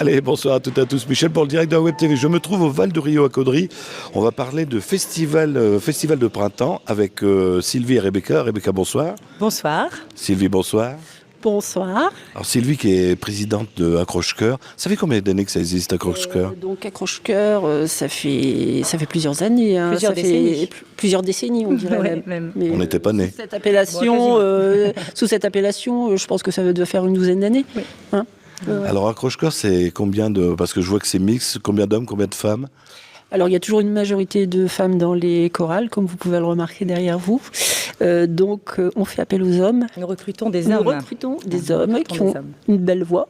Allez, bonsoir à toutes et à tous. Michel pour le direct de la Web TV. Je me trouve au Val de Rio à Caudry. On va parler de festival de printemps avec Sylvie et Rebecca. Rebecca, bonsoir. Bonsoir. Sylvie, bonsoir. Bonsoir. Alors Sylvie qui est présidente de Accroche-Cœur. Ça fait combien d'années que ça existe, Accroche-Cœur Donc Accroche-Cœur, ça fait plusieurs années. Hein. Plusieurs décennies. Plusieurs décennies, on dirait Ouais, même. même. On n'était pas nés. Sous cette appellation, je pense que ça doit faire une douzaine d'années. Oui. Hein. Alors Accroche-Cœur, c'est combien de... Parce que je vois que c'est mix. Combien d'hommes, combien de femmes? Alors, il y a toujours une majorité de femmes dans les chorales, comme vous pouvez le remarquer derrière vous. Donc, on fait appel aux hommes. Nous recrutons des Nous hommes. recrutons des hommes qui ont une belle voix.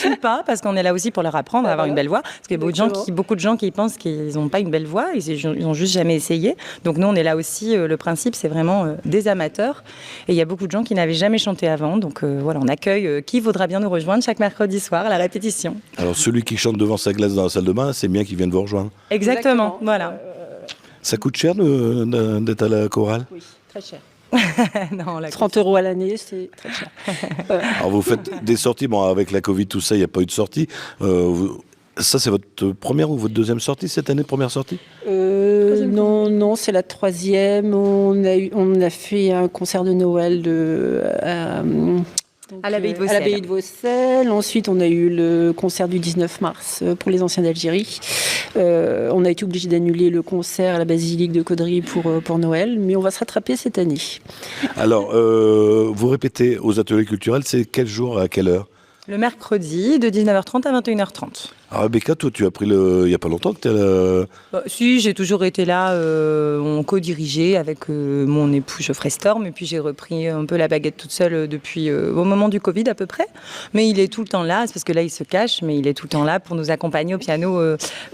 Ou pas, parce qu'on est là aussi pour leur apprendre à avoir une belle voix. Parce qu'il y a beaucoup de gens qui pensent qu'ils n'ont pas une belle voix, ils n'ont juste jamais essayé. Donc nous, on est là aussi, le principe, c'est vraiment des amateurs. Et il y a beaucoup de gens qui n'avaient jamais chanté avant. Donc voilà, on accueille qui voudra bien nous rejoindre chaque mercredi soir à la répétition. Alors celui qui chante devant sa glace dans la salle de bain, c'est bien qu'il vienne vous rejoindre. Exactement. Voilà. Ça coûte cher d'être à la chorale? Oui, très cher. Non, 30 € à l'année, c'est très cher. Alors vous faites des sorties, bon avec la Covid tout ça, il n'y a pas eu de sortie. Ça c'est votre première ou votre deuxième sortie cette année, première sortie? Non, c'est la troisième. On a fait un concert de Noël à l'abbaye de Vaucelles. À l'abbaye de Vaucelles. Ensuite, on a eu le concert du 19 mars pour les anciens d'Algérie. On a été obligé d'annuler le concert à la basilique de Caudry pour Noël, mais on va se rattraper cette année. Alors, vous répétez aux ateliers culturels, c'est quel jour, à quelle heure? Le mercredi, de 19h30 à 21h30. Alors Rebecca, toi, tu as pris il n'y a pas longtemps que tu es Si, j'ai toujours été là, on co-dirigeait avec mon époux Geoffrey Storm, et puis j'ai repris un peu la baguette toute seule depuis au moment du Covid à peu près. Mais il est tout le temps là, c'est parce que là il se cache, mais il est tout le temps là pour nous accompagner au piano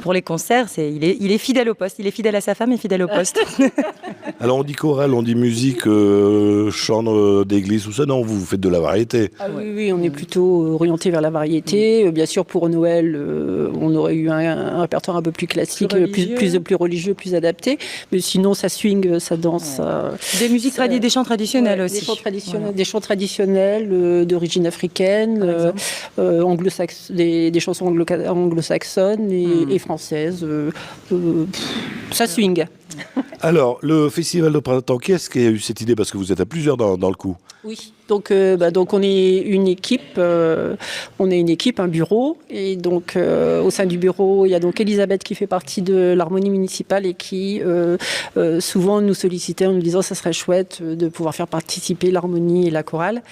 pour les concerts. Il est fidèle au poste, il est fidèle à sa femme et fidèle au poste. Alors on dit chorale, on dit musique, chant d'église, tout ça. Non, vous faites de la variété. Ah oui, on est plutôt orienté vers la variété. Bien sûr, pour Noël, on aurait eu un répertoire un peu plus classique, plus religieux, plus adapté. Mais sinon, ça swing, ça danse. Des musiques des chants traditionnels aussi. Des chants traditionnels d'origine africaine, des chansons anglo-saxonnes et françaises. Ça swing. Alors, Alors, le festival de printemps, qui est-ce qui a eu cette idée? Parce que vous êtes à plusieurs dans le coup. Oui, donc on est une équipe, un bureau, et donc au sein du bureau, il y a donc Elisabeth qui fait partie de l'harmonie municipale et qui souvent nous sollicitait en nous disant ça serait chouette de pouvoir faire participer l'harmonie et la chorale.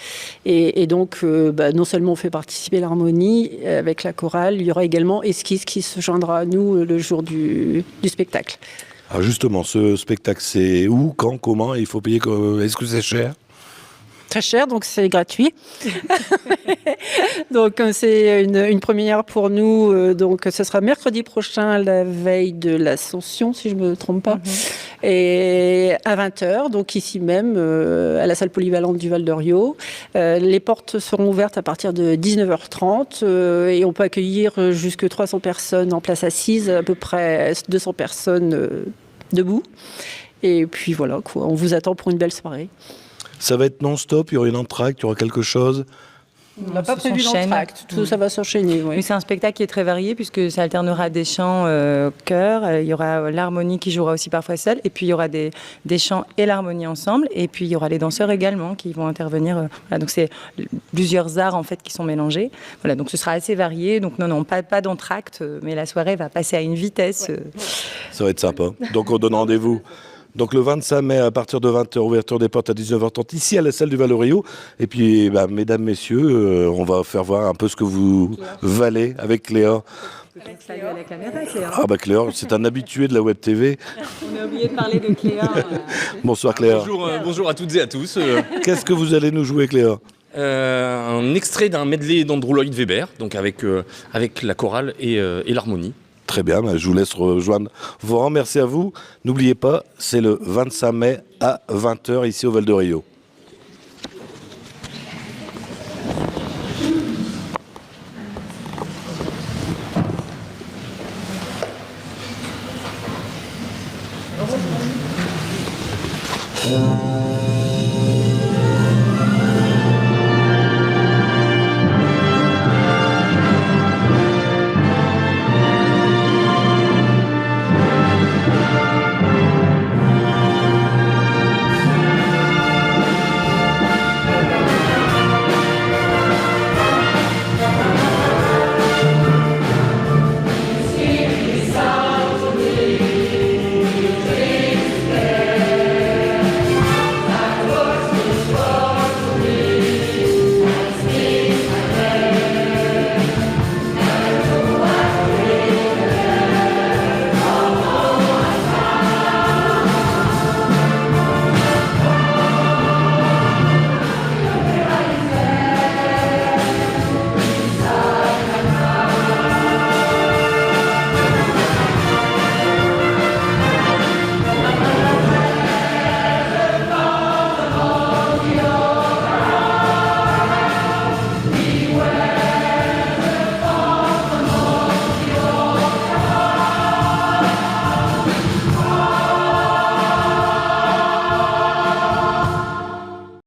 Et donc non seulement on fait participer l'harmonie avec la chorale, il y aura également Esquisse qui se joindra à nous le jour du spectacle. Alors justement, ce spectacle, c'est où, quand, comment? Il faut payer? Est-ce que c'est cher? Très cher, donc c'est gratuit. Donc c'est une première pour nous. Donc ce sera mercredi prochain, la veille de l'Ascension, si je ne me trompe pas, et à 20h, donc ici même, à la salle polyvalente du Val de Rio. Les portes seront ouvertes à partir de 19h30 et on peut accueillir jusque 300 personnes en place assise, à peu près 200 personnes debout. Et puis voilà, quoi, on vous attend pour une belle soirée. Ça va être non-stop, il y aura une entracte, il y aura quelque chose? On n'a pas prévu d'entracte, tout ça va s'enchaîner. Oui. Mais c'est un spectacle qui est très varié puisque ça alternera des chants chœurs, il y aura l'harmonie qui jouera aussi parfois seule, et puis il y aura des chants et l'harmonie ensemble, et puis il y aura les danseurs également qui vont intervenir. Voilà, donc c'est plusieurs arts en fait qui sont mélangés. Voilà, donc ce sera assez varié. Donc non, pas d'entracte, mais la soirée va passer à une vitesse. Ça va être sympa. Donc on donne rendez-vous. Donc le 25 mai à partir de 20h, ouverture des portes à 19h30 ici à la salle du Val de Rio. Et puis mesdames, messieurs, on va faire voir un peu ce que vous valez avec Cléa. Salut à la caméra, Cléa. Ah Cléa, c'est un habitué de la Web TV. On a oublié de parler de Cléa. Bonsoir Cléa. Bonjour à toutes et à tous. Qu'est-ce que vous allez nous jouer Cléa? Un extrait d'un medley d'Andrew Lloyd Webber, donc avec la chorale et l'harmonie. Très bien, je vous laisse rejoindre vos rangs. Merci à vous. N'oubliez pas, c'est le 25 mai à 20h ici au Val de Rio.